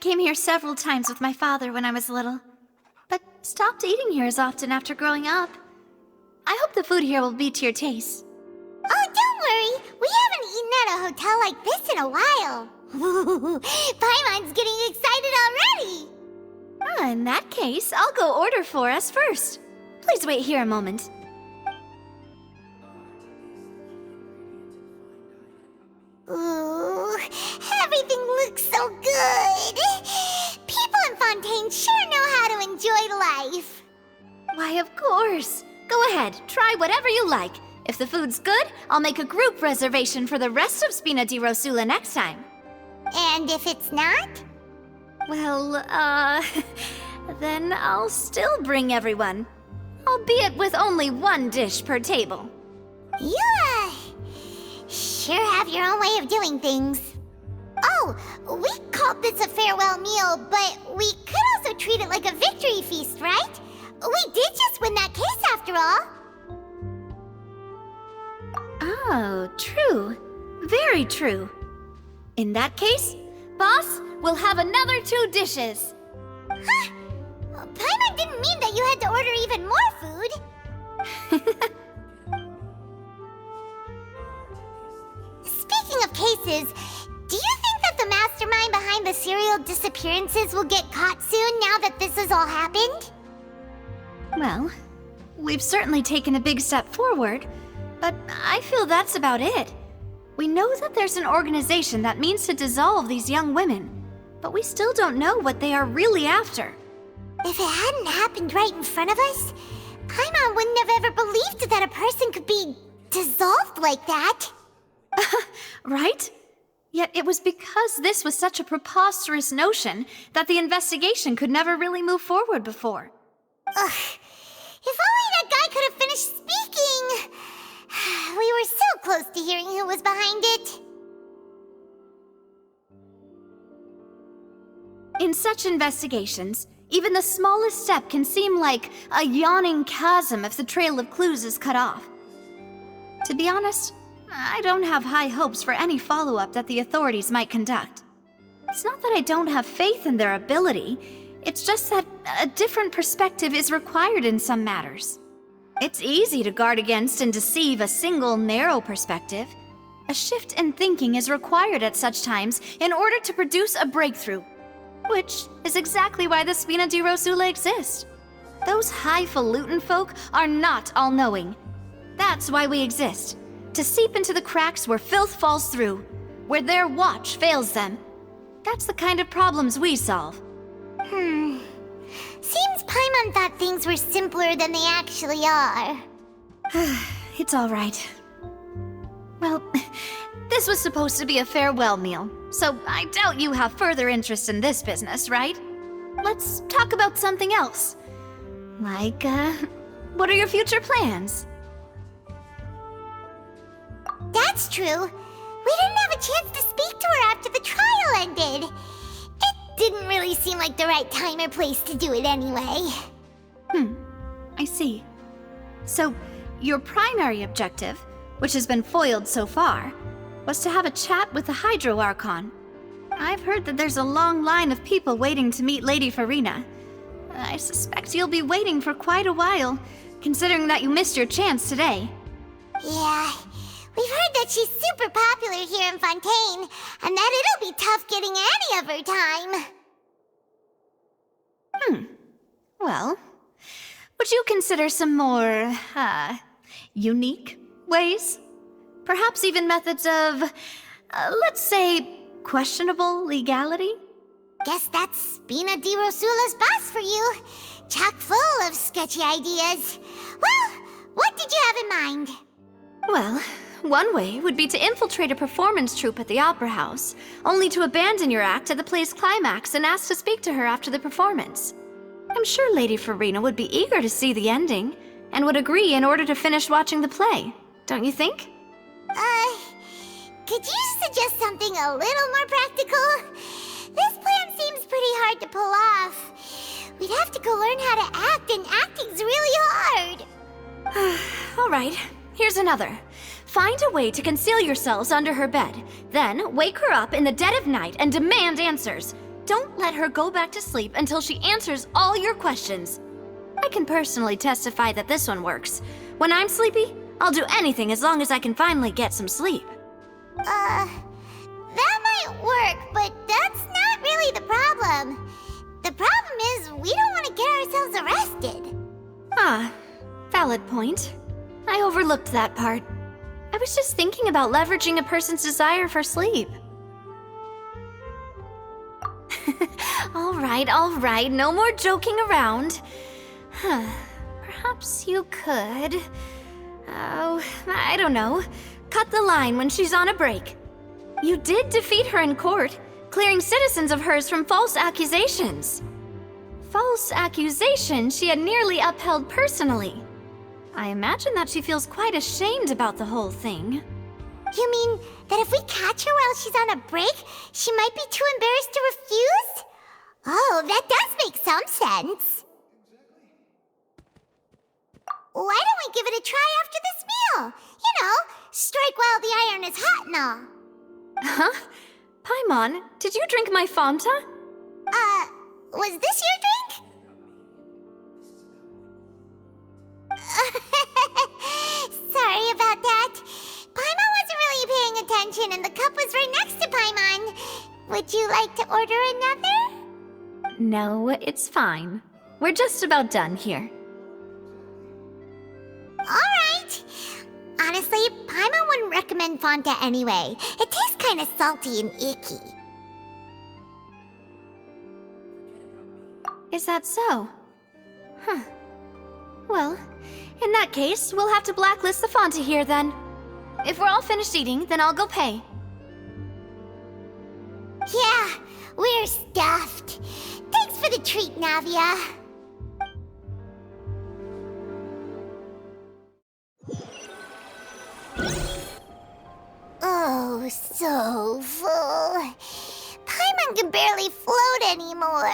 came here several times with my father when I was little, but stopped eating here as often after growing up. I hope the food here will be to your taste. Oh, don't worry. We haven't eaten at a hotel like this in a while. Paimon's getting excited already. In that case, I'll go order for us first. Please wait here a moment. Ooh, everything looks so good. People in Fontaine sure know how to enjoy life. Why, of course. Go ahead, try whatever you like. If the food's good, I'll make a group reservation for the rest of Spina di Rosula next time. And if it's not? Well, then I'll still bring everyone. Albeit with only one dish per table. You, sure have your own way of doing things. Oh, we called this a farewell meal, but we could also treat it like a victory feast, right? We did just win that case after all. Oh, true. Very true. In that case, boss, we'll have another 2 dishes. Huh? Paimon didn't mean that you had to order even more food. Speaking of cases, do you think that the mastermind behind the serial disappearances will get caught soon now that this has all happened? Well, we've certainly taken a big step forward, but I feel that's about it. We know that there's an organization that means to dissolve these young women, but we still don't know what they are really after. If it hadn't happened right in front of us, Paimon wouldn't have ever believed that a person could be dissolved like that. Right? Yet it was because this was such a preposterous notion that the investigation could never really move forward before. Ugh. If only that guy could have finished speaking! We were so close to hearing who was behind it. In such investigations, even the smallest step can seem like a yawning chasm if the trail of clues is cut off. To be honest, I don't have high hopes for any follow-up that the authorities might conduct. It's not that I don't have faith in their ability, it's just that a different perspective is required in some matters. It's easy to guard against and deceive a single narrow perspective. A shift in thinking is required at such times in order to produce a breakthrough. Which is exactly why the Spina di Rosula exist. Those highfalutin folk are not all-knowing. That's why we exist. To seep into the cracks where filth falls through, where their watch fails them. That's the kind of problems we solve. Seems Paimon thought things were simpler than they actually are. It's all right. Well, this was supposed to be a farewell meal, so I doubt you have further interest in this business, right? Let's talk about something else. Like, what are your future plans? That's true. We didn't have a chance to speak to her after the trial ended. It didn't really seem like the right time or place to do it anyway. I see. So, your primary objective, which has been foiled so far, was to have a chat with the Hydro Archon. I've heard that there's a long line of people waiting to meet Lady Farina. I suspect you'll be waiting for quite a while, considering that you missed your chance today. Yeah, we've heard that she's super popular here in Fontaine, and that it'll be tough getting any of her time. Well, would you consider some more, unique ways? Perhaps even methods of, let's say, questionable legality? Guess that's Spina di Rosula's boss for you. Chock full of sketchy ideas. Well, what did you have in mind? Well, one way would be to infiltrate a performance troupe at the Opera House, only to abandon your act at the play's climax and ask to speak to her after the performance. I'm sure Lady Farina would be eager to see the ending, and would agree in order to finish watching the play, don't you think? Could you suggest something a little more practical? This plan seems pretty hard to pull off. We'd have to go learn how to act, and acting's really hard. All right, here's another. Find a way to conceal yourselves under her bed, then wake her up in the dead of night and demand answers. don't let her go back to sleep until she answers all your questions. I can personally testify that this one works. When I'm sleepy, I'll do anything as long as I can finally get some sleep. That might work, but that's not really the problem. The problem is we don't want to get ourselves arrested. Ah, valid point. I overlooked that part. I was just thinking about leveraging a person's desire for sleep. All right, no more joking around. Perhaps you could... Oh, I don't know. Cut the line when she's on a break. You did defeat her in court, clearing citizens of hers from false accusations. False accusations she had nearly upheld personally. I imagine that she feels quite ashamed about the whole thing. You mean that if we catch her while she's on a break, she might be too embarrassed to refuse? Oh, that does make some sense. Why don't we give it a try after this meal? You know, strike while the iron is hot and all. Huh? Paimon, did you drink my Fanta? Was this your drink? Sorry about that. Paimon wasn't really paying attention and the cup was right next to Paimon. Would you like to order another? No, it's fine. We're just about done here. Alright. Honestly, Paimon wouldn't recommend Fanta anyway. It tastes kinda salty and icky. Is that so? Huh. Well, in that case, we'll have to blacklist the Fanta here then. If we're all finished eating, then I'll go pay. Yeah, we're stuffed. Thanks for the treat, Navia. Oh, so full. Paimon can barely float anymore.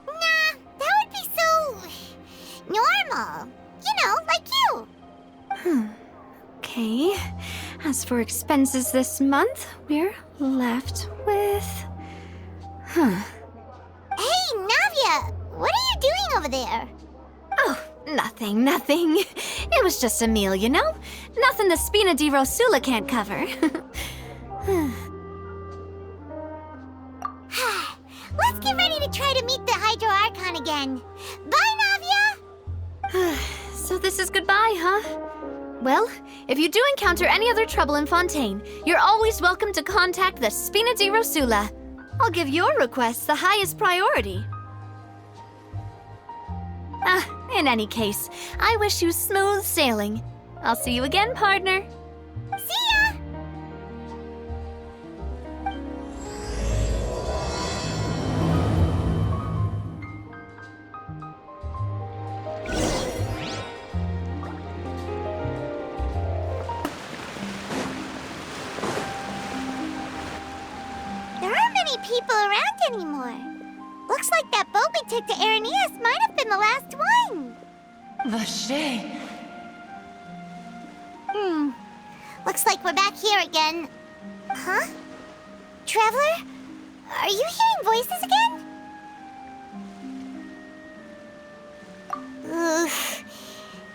Nah, that would be so... normal. You know, like you. Okay. As for expenses this month, we're left with... Hey, Navia! What are you doing over there? Oh, nothing. It was just a meal, you know? Nothing the Spina di Rosula can't cover. Let's get ready to try to meet the Hydro Archon again. Bye, Navia! So this is goodbye, huh? Well, if you do encounter any other trouble in Fontaine, you're always welcome to contact the Spina di Rosula. I'll give your requests the highest priority. In any case, I wish you smooth sailing. I'll see you again, partner. See ya! There aren't many people around anymore. Looks like that boat we took to Araneas might have been the last one. Vache. Looks like we're back here again. Huh? Traveler? Are you hearing voices again? Ugh.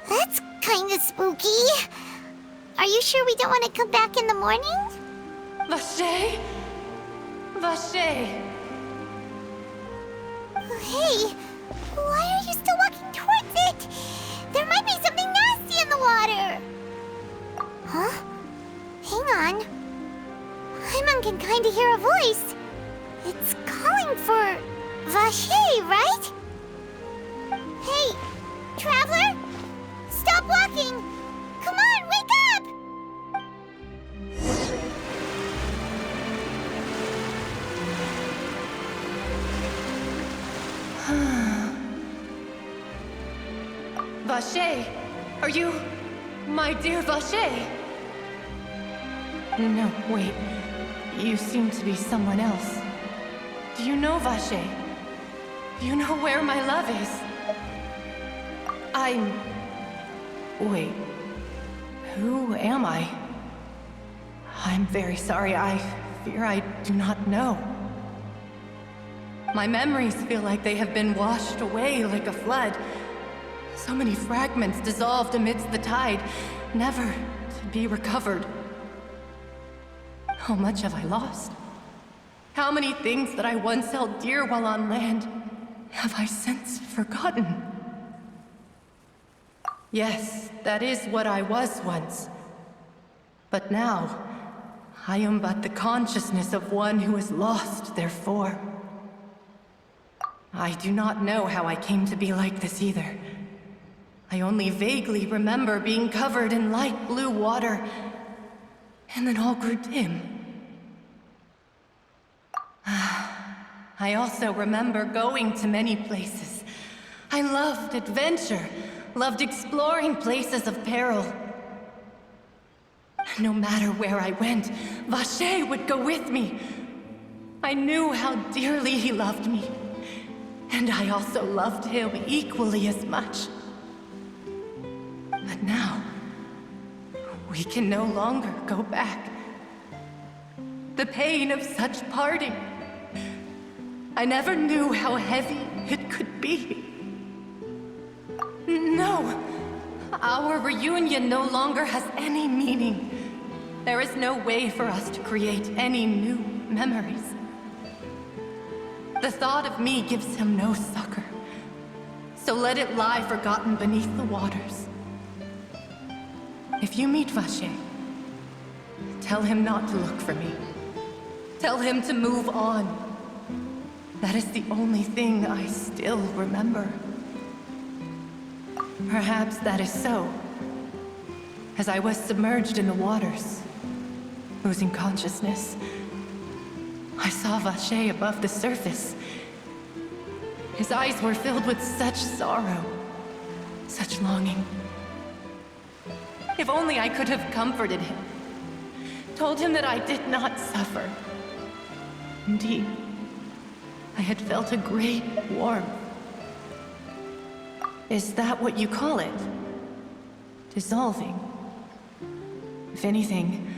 That's kinda spooky. Are you sure we don't want to come back in the morning? Vache. Vache. Hey, why are you still walking towards it? There might be something nasty in the water. Huh? Hang on. Paimon can kinda hear a voice. It's calling for Vache, right? Hey, traveler? Stop walking! Come on, wake up! Vache, are you my dear Vache? No, wait. You seem to be someone else. Do you know Vache? Do you know where my love is? Wait. Who am I? I'm very sorry. I fear I do not know. My memories feel like they have been washed away like a flood. So many fragments dissolved amidst the tide, never to be recovered. How much have I lost? How many things that I once held dear while on land have I since forgotten? Yes, that is what I was once. But now, I am but the consciousness of one who has lost their form. I do not know how I came to be like this either. I only vaguely remember being covered in light blue water, and then all grew dim. I also remember going to many places. I loved adventure, loved exploring places of peril. No matter where I went, Vache would go with me. I knew how dearly he loved me, and I also loved him equally as much. But now, we can no longer go back. The pain of such parting, I never knew how heavy it could be. No, our reunion no longer has any meaning. There is no way for us to create any new memories. The thought of me gives him no succor, so let it lie forgotten beneath the waters. If you meet Vache, tell him not to look for me. Tell him to move on. That is the only thing I still remember. Perhaps that is so. As I was submerged in the waters, losing consciousness, I saw Vache above the surface. His eyes were filled with such sorrow, such longing. If only I could have comforted him, told him that I did not suffer. Indeed, I had felt a great warmth. Is that what you call it? Dissolving? If anything,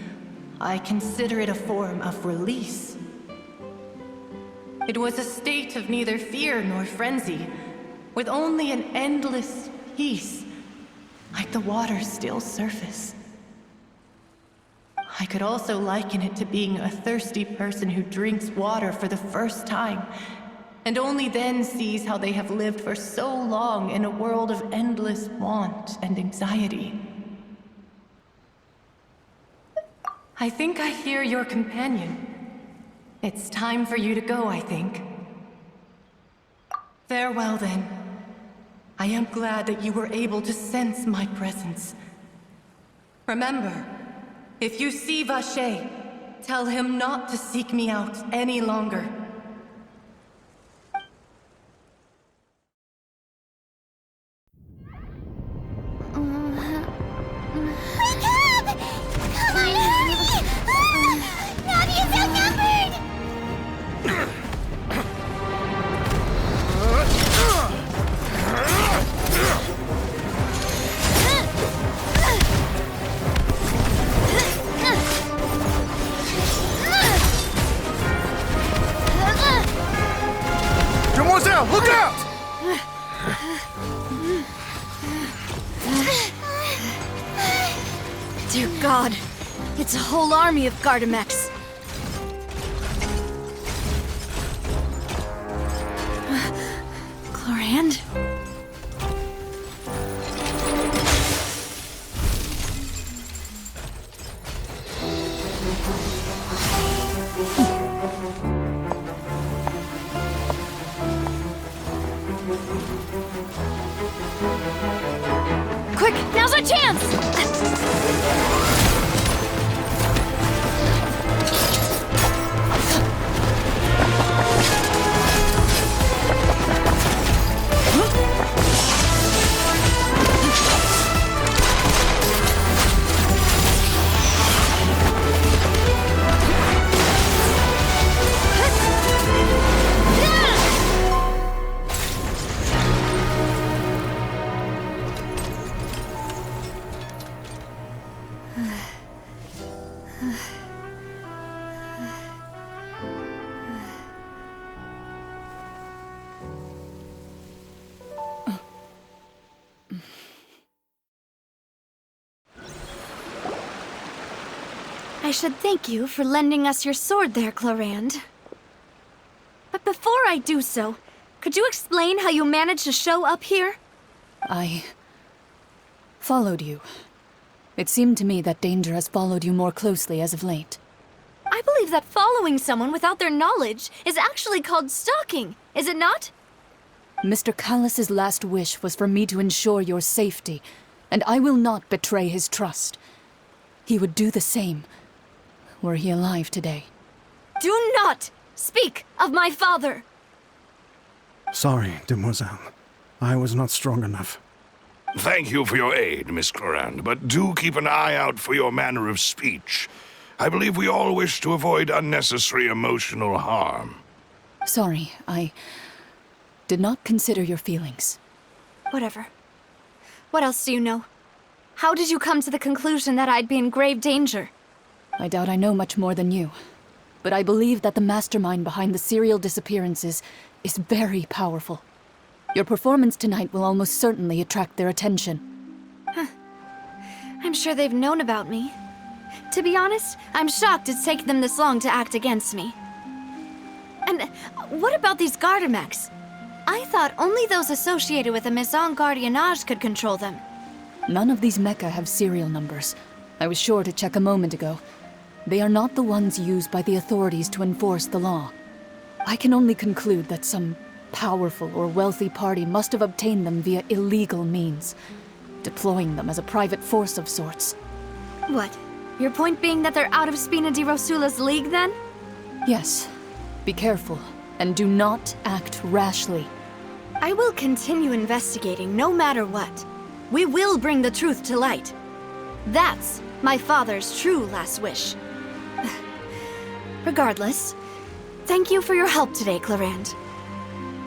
I consider it a form of release. It was a state of neither fear nor frenzy, with only an endless peace, like the water's still surface. I could also liken it to being a thirsty person who drinks water for the first time, and only then sees how they have lived for so long in a world of endless want and anxiety. I think I hear your companion. It's time for you to go, I think. Farewell, then. I am glad that you were able to sense my presence. Remember, if you see Vache, tell him not to seek me out any longer. Come on, hurry! Navia's outnumbered! Demoiselle, look out! Dear God, it's a whole army of Gardamex. Chlorand? Quick, now's our chance! I should thank you for lending us your sword there, Clarand. But before I do so, could you explain how you managed to show up here? I followed you. It seemed to me that danger has followed you more closely as of late. I believe that following someone without their knowledge is actually called stalking, is it not? Mr. Callus's last wish was for me to ensure your safety, and I will not betray his trust. He would do the same, were he alive today. Do not speak of my father! Sorry, demoiselle. I was not strong enough. Thank you for your aid, Miss Clarand, but do keep an eye out for your manner of speech. I believe we all wish to avoid unnecessary emotional harm. Sorry, I did not consider your feelings. Whatever. What else do you know? How did you come to the conclusion that I'd be in grave danger? I doubt I know much more than you, but I believe that the mastermind behind the serial disappearances is very powerful. Your performance tonight will almost certainly attract their attention. I'm sure they've known about me. To be honest, I'm shocked it's taken them this long to act against me. And what about these Gardamex? I thought only those associated with the Maison Gardiennage could control them. None of these mecha have serial numbers. I was sure to check a moment ago. They are not the ones used by the authorities to enforce the law. I can only conclude that some powerful or wealthy party must have obtained them via illegal means, deploying them as a private force of sorts. What? Your point being that they're out of Spina di Rosula's league, then? Yes. Be careful, and do not act rashly. I will continue investigating no matter what. We will bring the truth to light. That's my father's true last wish. Regardless, thank you for your help today, Clarand.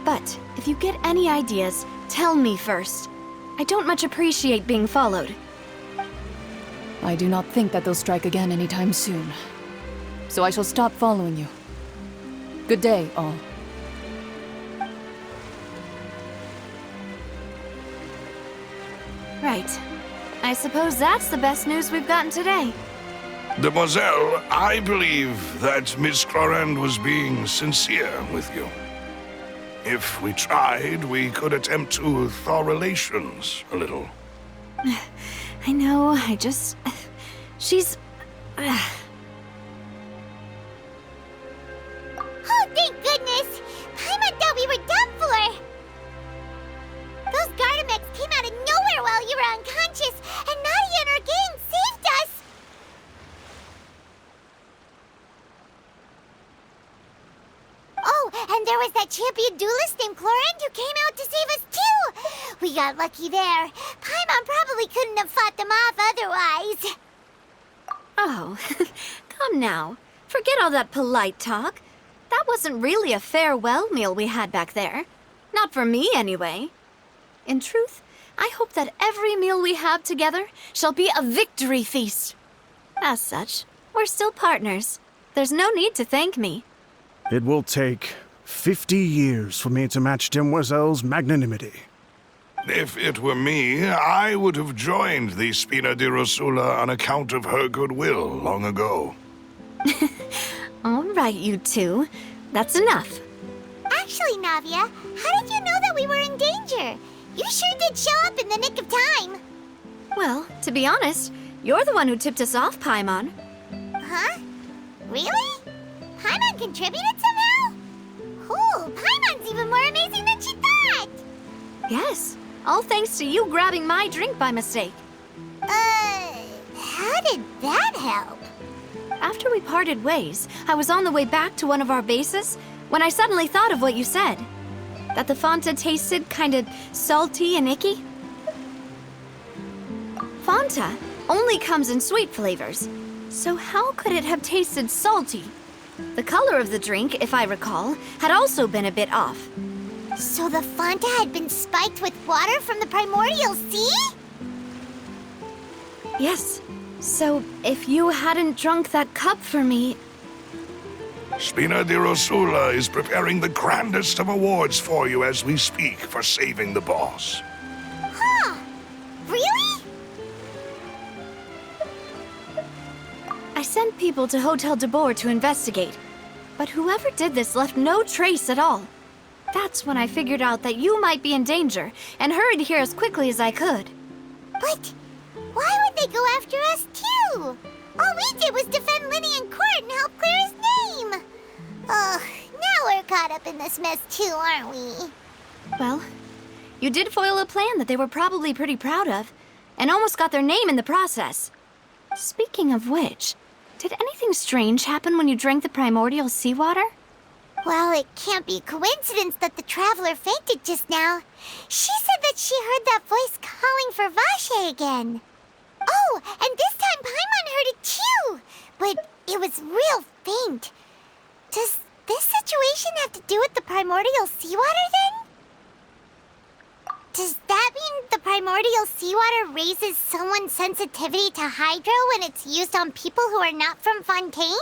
But if you get any ideas, tell me first. I don't much appreciate being followed. I do not think that they'll strike again anytime soon. So I shall stop following you. Good day, all. Right. I suppose that's the best news we've gotten today. Demoiselle, I believe that Miss Clarand was being sincere with you. If we tried, we could attempt to thaw relations a little. I know, she's... Oh, thank goodness! Paimon thought we were done for! Those Gardamex came out of nowhere while you were unconscious, and Navia and her gang saved us! Oh, and there was that champion duelist named Clarand who came out to save us too! We got lucky there. Paimon probably couldn't have fought them off otherwise. Oh, come now. Forget all that polite talk. That wasn't really a farewell meal we had back there. Not for me, anyway. In truth, I hope that every meal we have together shall be a victory feast. As such, we're still partners. There's no need to thank me. It will take 50 years for me to match Demoiselle's magnanimity. If it were me, I would have joined the Spina di Rosula on account of her goodwill long ago. All right, you two. That's enough. Actually, Navia, how did you know that we were in danger? You sure did show up in the nick of time. Well, to be honest, you're the one who tipped us off, Paimon. Huh? Really? Paimon contributed somehow? Ooh, Paimon's even more amazing than she thought! Yes, all thanks to you grabbing my drink by mistake. How did that help? After we parted ways, I was on the way back to one of our bases when I suddenly thought of what you said. That the Fanta tasted kinda salty and icky. Fanta only comes in sweet flavors, so how could it have tasted salty? The color of the drink, if I recall, had also been a bit off. So the Fanta had been spiked with water from the primordial sea? Yes, so if you hadn't drunk that cup for me... Spina di Rosula is preparing the grandest of awards for you as we speak for saving the boss. Huh? Really? I sent people to Hotel de Boer to investigate, but whoever did this left no trace at all. That's when I figured out that you might be in danger, and hurried here as quickly as I could. But why would they go after us too? All we did was defend Lenny in court and help clear his name. Ugh, now we're caught up in this mess too, aren't we? Well, you did foil a plan that they were probably pretty proud of, and almost got their name in the process. Speaking of which, did anything strange happen when you drank the primordial seawater? Well, it can't be a coincidence that the traveler fainted just now. She said that she heard that voice calling for Vache again. Oh, and this time Paimon heard it too, but it was real faint. Does this situation have to do with the primordial seawater then? Does that mean the primordial seawater raises someone's sensitivity to hydro when it's used on people who are not from Fontaine?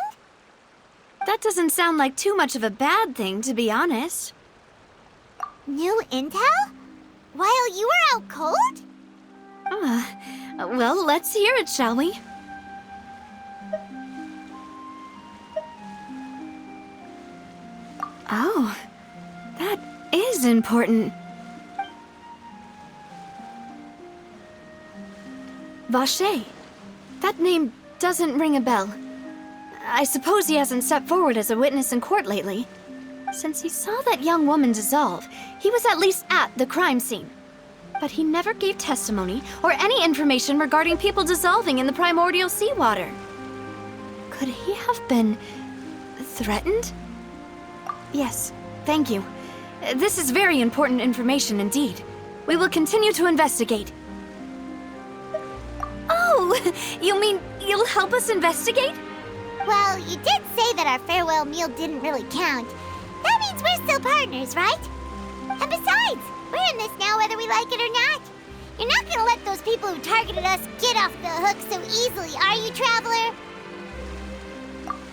That doesn't sound like too much of a bad thing, to be honest. New intel? While you were out cold? Well, let's hear it, shall we? Oh, that is important. Vache. That name doesn't ring a bell. I suppose he hasn't stepped forward as a witness in court lately. Since he saw that young woman dissolve, he was at least at the crime scene. But he never gave testimony or any information regarding people dissolving in the primordial seawater. Could he have been threatened? Yes, thank you. This is very important information indeed. We will continue to investigate. Oh, you mean you'll help us investigate? Well, you did say that our farewell meal didn't really count. That means we're still partners, right? And besides, we're in this now whether we like it or not. You're not gonna let those people who targeted us get off the hook so easily, are you, Traveler?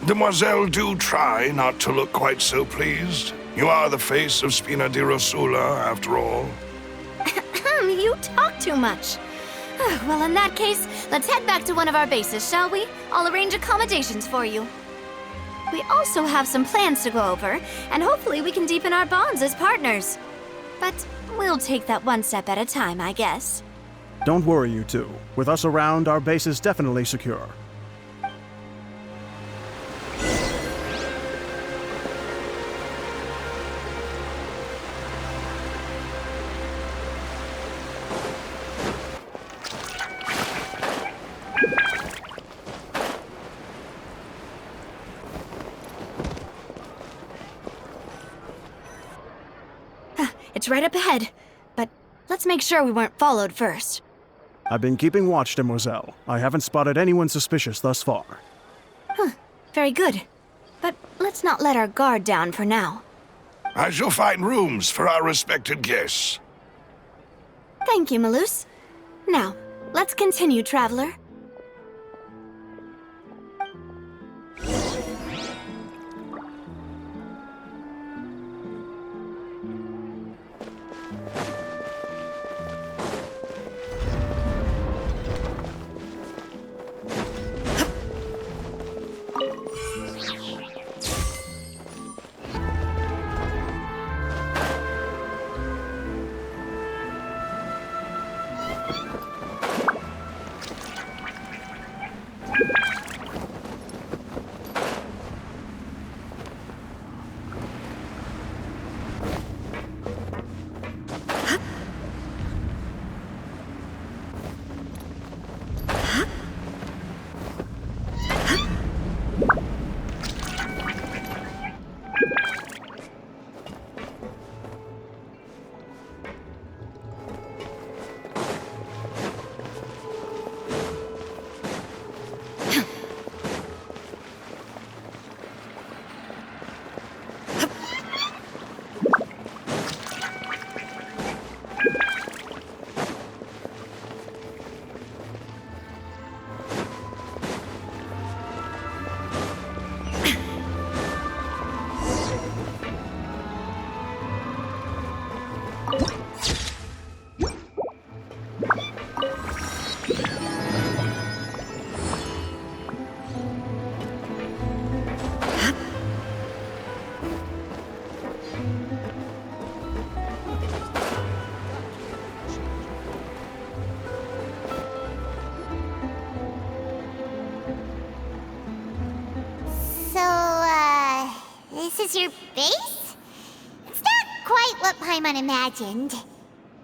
Demoiselle, do try not to look quite so pleased. You are the face of Spina di Rosula, after all. You talk too much. Well, in that case, let's head back to one of our bases, shall we? I'll arrange accommodations for you. We also have some plans to go over, and hopefully we can deepen our bonds as partners. But we'll take that one step at a time, I guess. Don't worry, you two. With us around, our base is definitely secure. It's right up ahead, but let's make sure we weren't followed first. I've been keeping watch, Demoiselle. I haven't spotted anyone suspicious thus far. Very good. But let's not let our guard down for now. I shall find rooms for our respected guests. Thank you, Malus. Now, let's continue, Traveler. is your base? It's not quite what Paimon imagined.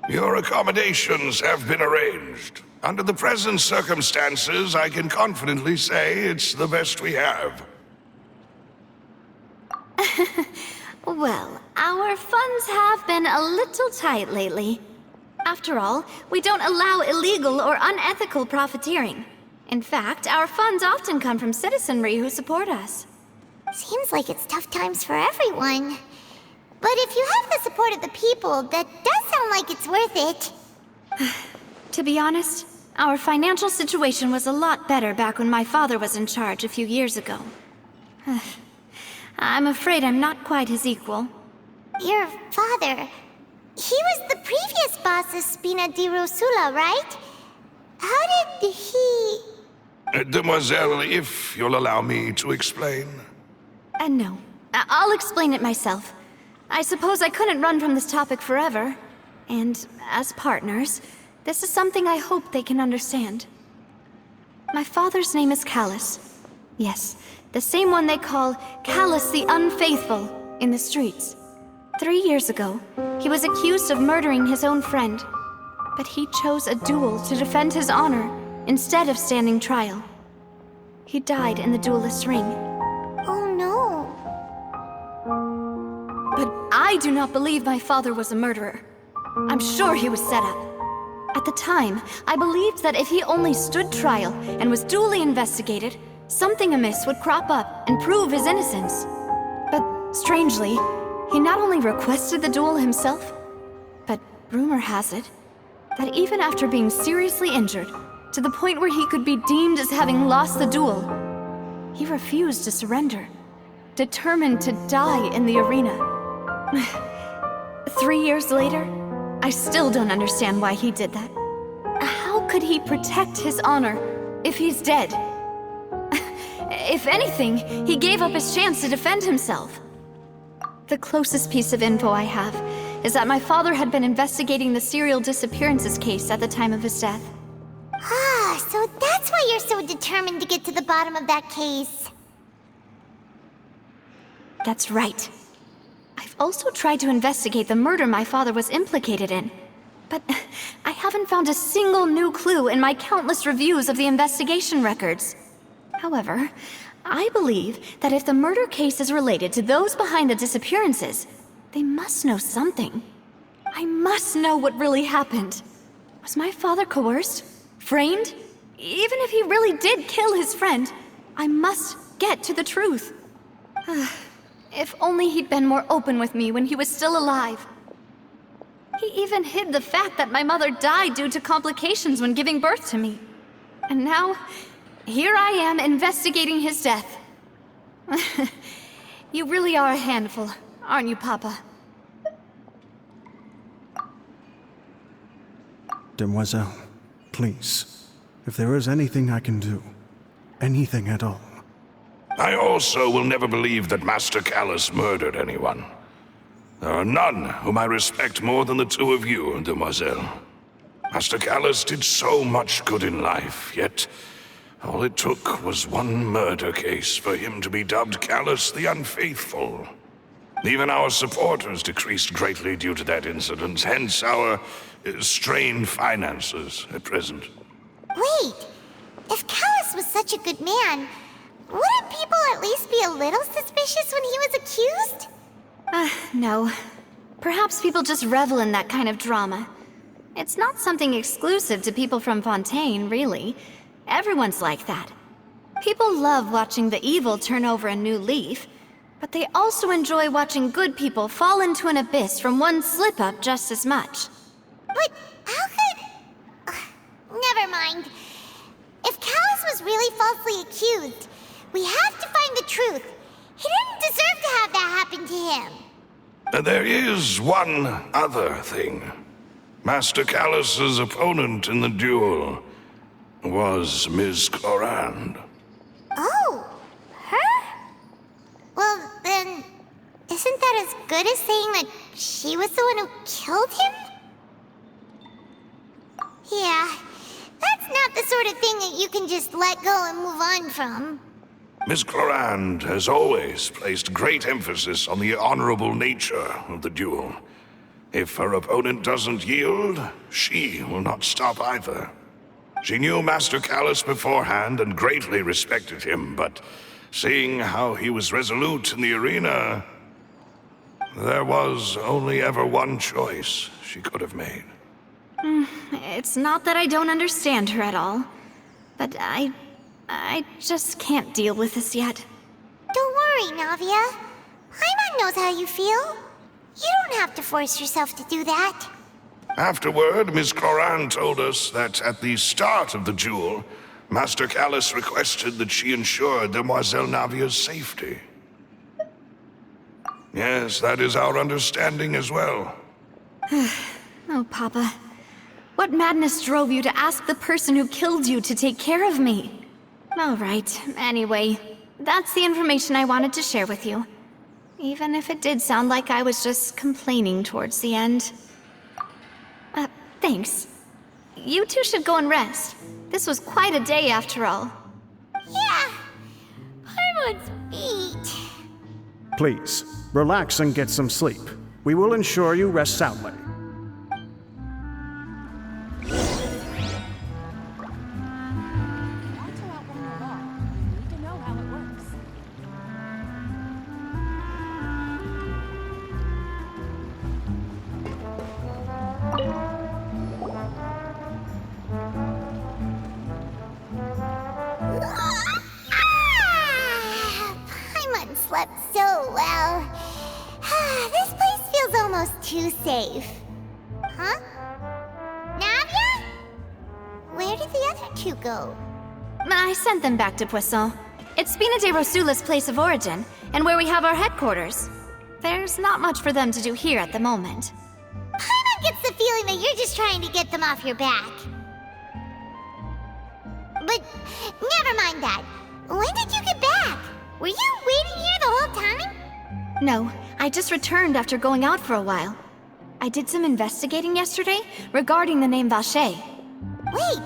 Your accommodations have been arranged. Under the present circumstances, I can confidently say it's the best we have. Well, our funds have been a little tight lately. After all, we don't allow illegal or unethical profiteering. In fact, our funds often come from citizenry who support us. Seems like it's tough times for everyone. But if you have the support of the people, that does sound like it's worth it. To be honest, our financial situation was a lot better back when my father was in charge a few years ago. I'm afraid I'm not quite his equal. Your father... he was the previous boss of Spina di Rosula, right? How did he... Demoiselle, if you'll allow me to explain. No. I'll explain it myself. I suppose I couldn't run from this topic forever. And as partners, this is something I hope they can understand. My father's name is Callus. Yes, the same one they call Callus the Unfaithful in the streets. 3 years ago, he was accused of murdering his own friend. But he chose a duel to defend his honor instead of standing trial. He died in the duelist's ring. Oh no. But I do not believe my father was a murderer. I'm sure he was set up. At the time, I believed that if he only stood trial and was duly investigated, something amiss would crop up and prove his innocence. But strangely, he not only requested the duel himself, but rumor has it that even after being seriously injured, to the point where he could be deemed as having lost the duel, he refused to surrender, determined to die in the arena. 3 years later, I still don't understand why he did that. How could he protect his honor if he's dead? If anything, he gave up his chance to defend himself. The closest piece of info I have is that my father had been investigating the serial disappearances case at the time of his death. Ah, so that's why you're so determined to get to the bottom of that case. That's right. I've also tried to investigate the murder my father was implicated in, but I haven't found a single new clue in my countless reviews of the investigation records. However, I believe that if the murder case is related to those behind the disappearances, they must know something. I must know what really happened. Was my father coerced? Framed? Even if he really did kill his friend, I must get to the truth. If only he'd been more open with me when he was still alive. He even hid the fact that my mother died due to complications when giving birth to me. And now, here I am investigating his death. You really are a handful, aren't you, Papa? Demoiselle, please, if there is anything I can do, anything at all. I also will never believe that Master Callus murdered anyone. There are none whom I respect more than the two of you, Demoiselle. Master Callus did so much good in life, yet all it took was one murder case for him to be dubbed Callus the Unfaithful. Even our supporters decreased greatly due to that incident, hence our strained finances at present. Wait, if Callus was such a good man, wouldn't people at least be a little suspicious when he was accused? No. Perhaps people just revel in that kind of drama. It's not something exclusive to people from Fontaine, really. Everyone's like that. People love watching the evil turn over a new leaf, but they also enjoy watching good people fall into an abyss from one slip-up just as much. But how could... never mind. If Callus was really falsely accused, we have to find the truth. He didn't deserve to have that happen to him. There is one other thing. Master Callus's opponent in the duel was Ms. Clorand. Oh, her? Well, then, isn't that as good as saying that she was the one who killed him? Yeah, that's not the sort of thing that you can just let go and move on from. Miss Clorand has always placed great emphasis on the honorable nature of the duel. If her opponent doesn't yield, she will not stop either. She knew Master Callus beforehand and greatly respected him, but seeing how he was resolute in the arena, there was only ever one choice she could have made. It's not that I don't understand her at all, but I just can't deal with this yet. Don't worry, Navia. Paimon knows how you feel. You don't have to force yourself to do that. Afterward, Miss Clorand told us that at the start of the duel, Master Callus requested that she ensure Demoiselle Navia's safety. Yes, that is our understanding as well. Oh, Papa. What madness drove you to ask the person who killed you to take care of me? All right, anyway, that's the information I wanted to share with you. Even if it did sound like I was just complaining towards the end. Thanks. You two should go and rest. This was quite a day after all. Yeah. Paimon's beat. Please, relax and get some sleep. We will ensure you rest soundly. Paimon slept so well. This place feels almost too safe. Huh? Navia? Where did the other two go? I sent them back to Poisson. It's Spina de Rosula's place of origin, and where we have our headquarters. There's not much for them to do here at the moment. Paimon gets the feeling that you're just trying to get them off your back. But never mind that. When did you get back? Were you waiting here the whole time? No, I just returned after going out for a while. I did some investigating yesterday regarding the name Vache. Wait,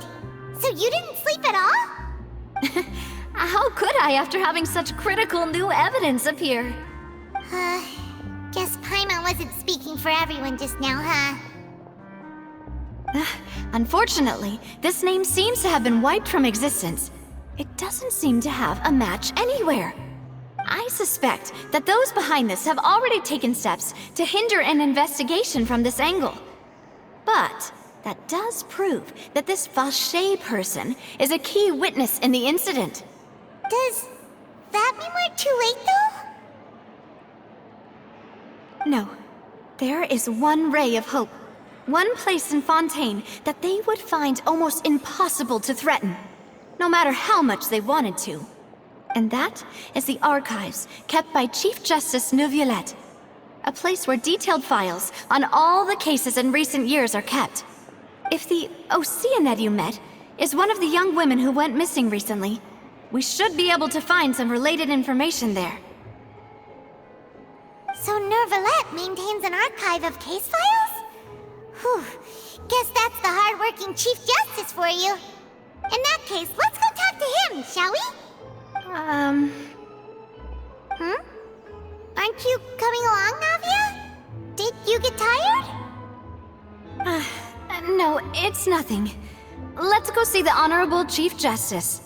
so you didn't sleep at all? How could I after having such critical new evidence appear? Guess Paimon wasn't speaking for everyone just now, huh? Unfortunately, this name seems to have been wiped from existence. It doesn't seem to have a match anywhere. I suspect that those behind this have already taken steps to hinder an investigation from this angle. But that does prove that this Vache person is a key witness in the incident. Does that mean we're too late, though? No. There is one ray of hope. One place in Fontaine that they would find almost impossible to threaten, no matter how much they wanted to. And that is the archives kept by Chief Justice Neuvillette, a place where detailed files on all the cases in recent years are kept. If the Oceanid you met is one of the young women who went missing recently, we should be able to find some related information there. So Neuvillette maintains an archive of case files? Whew, guess that's the hard-working Chief Justice for you. In that case, let's go talk to him, shall we? Aren't you coming along, Navia? Did you get tired? No, it's nothing. Let's go see the Honorable Chief Justice.